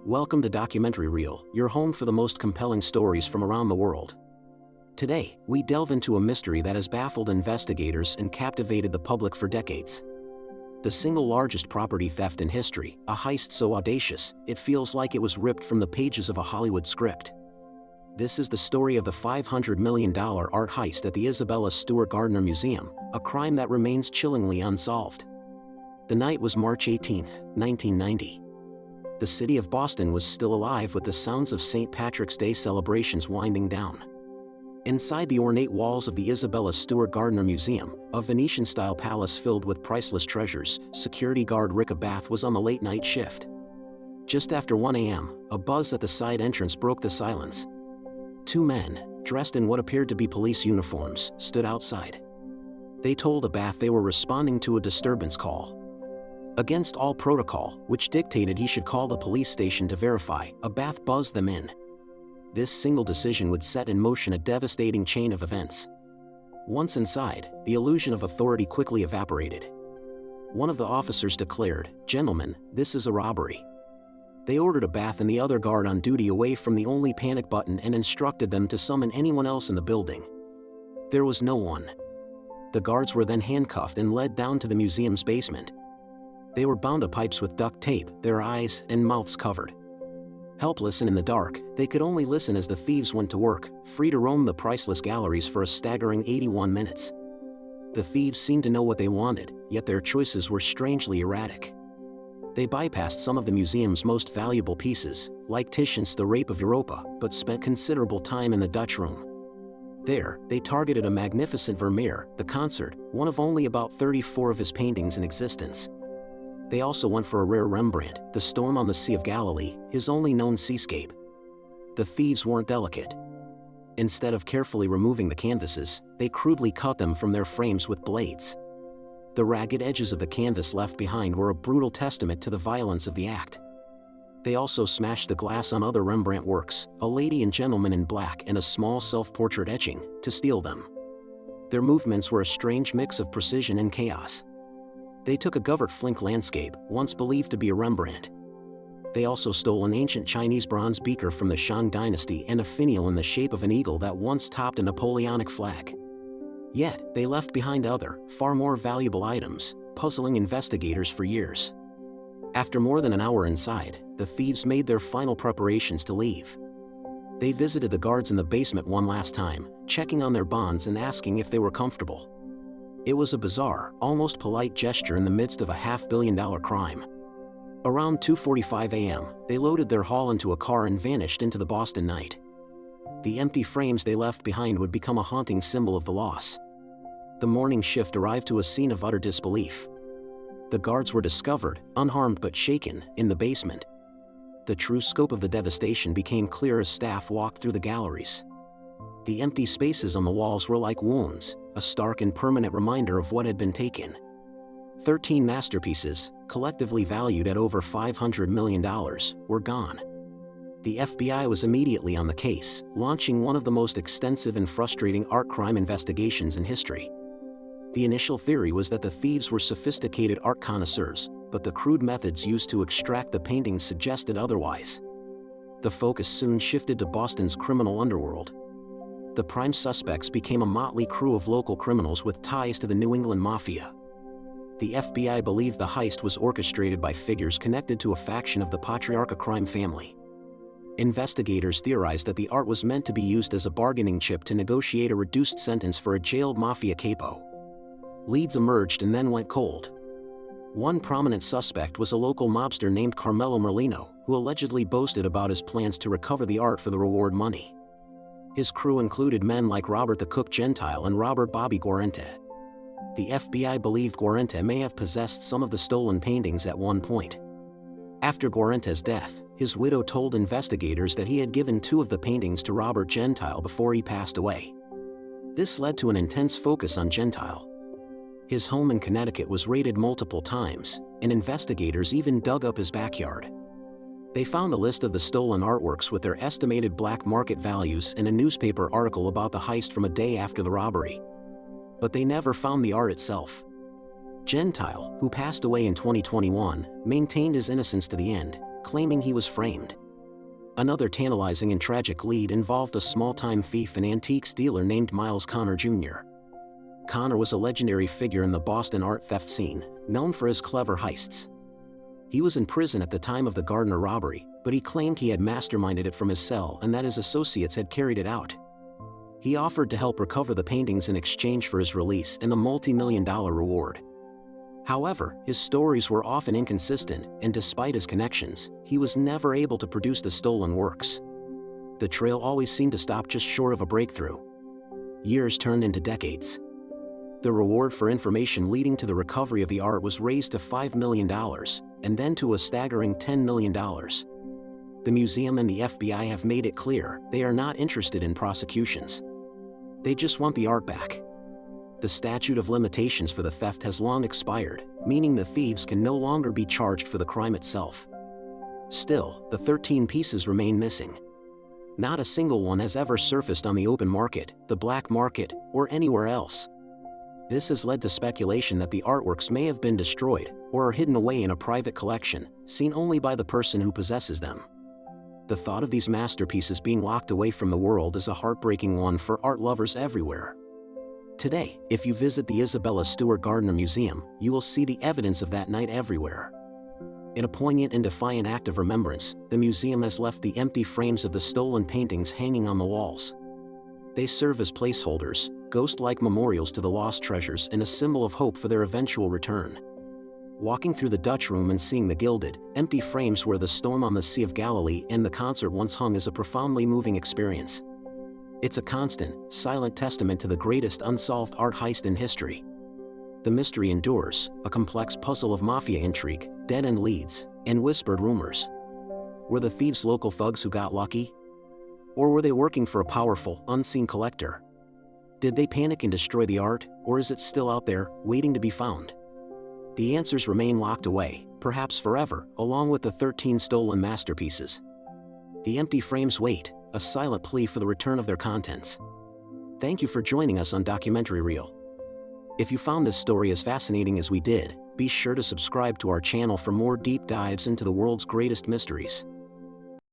Welcome to Documentary Reel, your home for the most compelling stories from around the world. Today, we delve into a mystery that has baffled investigators and captivated the public for decades. The single largest property theft in history, a heist so audacious, it feels like it was ripped from the pages of a Hollywood script. This is the story of the $500 million art heist at the Isabella Stewart Gardner Museum, a crime that remains chillingly unsolved. The night was March 18, 1990. The city of Boston was still alive with the sounds of St. Patrick's Day celebrations winding down. Inside the ornate walls of the Isabella Stewart Gardner Museum, a Venetian-style palace filled with priceless treasures, security guard Rick Abath was on the late-night shift. Just after 1 a.m., a buzz at the side entrance broke the silence. Two men, dressed in what appeared to be police uniforms, stood outside. They told Abath they were responding to a disturbance call. Against all protocol, which dictated he should call the police station to verify, Abath buzzed them in. This single decision would set in motion a devastating chain of events. Once inside, the illusion of authority quickly evaporated. One of the officers declared, "Gentlemen, this is a robbery." They ordered Abath and the other guard on duty away from the only panic button and instructed them to summon anyone else in the building. There was no one. The guards were then handcuffed and led down to the museum's basement. They were bound to pipes with duct tape, their eyes and mouths covered. Helpless and in the dark, they could only listen as the thieves went to work, free to roam the priceless galleries for a staggering 81 minutes. The thieves seemed to know what they wanted, yet their choices were strangely erratic. They bypassed some of the museum's most valuable pieces, like Titian's The Rape of Europa, but spent considerable time in the Dutch room. There, they targeted a magnificent Vermeer, the concert, one of only about 34 of his paintings in existence. They also went for a rare Rembrandt, The Storm on the Sea of Galilee, his only known seascape. The thieves weren't delicate. Instead of carefully removing the canvases, they crudely cut them from their frames with blades. The ragged edges of the canvas left behind were a brutal testament to the violence of the act. They also smashed the glass on other Rembrandt works, A Lady and Gentleman in Black and a small self-portrait etching, to steal them. Their movements were a strange mix of precision and chaos. They took a Govert Flinck landscape, once believed to be a Rembrandt. They also stole an ancient Chinese bronze beaker from the Shang dynasty and a finial in the shape of an eagle that once topped a Napoleonic flag. Yet, they left behind other, far more valuable items, puzzling investigators for years. After more than an hour inside, the thieves made their final preparations to leave. They visited the guards in the basement one last time, checking on their bonds and asking if they were comfortable. It was a bizarre, almost polite gesture in the midst of a $500 million crime. Around 2:45 a.m., they loaded their haul into a car and vanished into the Boston night. The empty frames they left behind would become a haunting symbol of the loss. The morning shift arrived to a scene of utter disbelief. The guards were discovered, unharmed but shaken, in the basement. The true scope of the devastation became clear as staff walked through the galleries. The empty spaces on the walls were like wounds, a stark and permanent reminder of what had been taken. 13 masterpieces, collectively valued at over $500 million, were gone. The FBI was immediately on the case, launching one of the most extensive and frustrating art crime investigations in history. The initial theory was that the thieves were sophisticated art connoisseurs, but the crude methods used to extract the paintings suggested otherwise. The focus soon shifted to Boston's criminal underworld. The prime suspects became a motley crew of local criminals with ties to the New England mafia. The FBI believed the heist was orchestrated by figures connected to a faction of the Patriarca crime family. Investigators theorized that the art was meant to be used as a bargaining chip to negotiate a reduced sentence for a jailed mafia capo. Leads emerged and then went cold. One prominent suspect was a local mobster named Carmelo Merlino, who allegedly boasted about his plans to recover the art for the reward money. His crew included men like Robert the Cook Gentile and Robert Bobby Guarente. The FBI believed Guarente may have possessed some of the stolen paintings at one point. After Guarente's death, his widow told investigators that he had given 2 of the paintings to Robert Gentile before he passed away. This led to an intense focus on Gentile. His home in Connecticut was raided multiple times, and investigators even dug up his backyard. They found a list of the stolen artworks with their estimated black market values and a newspaper article about the heist from a day after the robbery. But they never found the art itself. Gentile, who passed away in 2021, maintained his innocence to the end, claiming he was framed. Another tantalizing and tragic lead involved a small-time thief and antiques dealer named Miles Connor Jr. Connor was a legendary figure in the Boston art theft scene, known for his clever heists. He was in prison at the time of the Gardner robbery, but he claimed he had masterminded it from his cell and that his associates had carried it out. He offered to help recover the paintings in exchange for his release and a multi-million-dollar reward. However, his stories were often inconsistent, and despite his connections, he was never able to produce the stolen works. The trail always seemed to stop just short of a breakthrough. Years turned into decades. The reward for information leading to the recovery of the art was raised to $5 million, and then to a staggering $10 million. The museum and the FBI have made it clear they are not interested in prosecutions. They just want the art back. The statute of limitations for the theft has long expired, meaning the thieves can no longer be charged for the crime itself. Still, the 13 pieces remain missing. Not a single one has ever surfaced on the open market, the black market, or anywhere else. This has led to speculation that the artworks may have been destroyed, or are hidden away in a private collection, seen only by the person who possesses them. The thought of these masterpieces being locked away from the world is a heartbreaking one for art lovers everywhere. Today, if you visit the Isabella Stewart Gardner Museum, you will see the evidence of that night everywhere. In a poignant and defiant act of remembrance, the museum has left the empty frames of the stolen paintings hanging on the walls. They serve as placeholders, ghost-like memorials to the lost treasures and a symbol of hope for their eventual return. Walking through the Dutch room and seeing the gilded, empty frames where the Storm on the Sea of Galilee and the concert once hung is a profoundly moving experience. It's a constant, silent testament to the greatest unsolved art heist in history. The mystery endures, a complex puzzle of mafia intrigue, dead-end leads, and whispered rumors. Were the thieves local thugs who got lucky? Or were they working for a powerful, unseen collector? Did they panic and destroy the art, or is it still out there, waiting to be found? The answers remain locked away, perhaps forever, along with the 13 stolen masterpieces. The empty frames wait, a silent plea for the return of their contents. Thank you for joining us on Documentary Reel. If you found this story as fascinating as we did, be sure to subscribe to our channel for more deep dives into the world's greatest mysteries.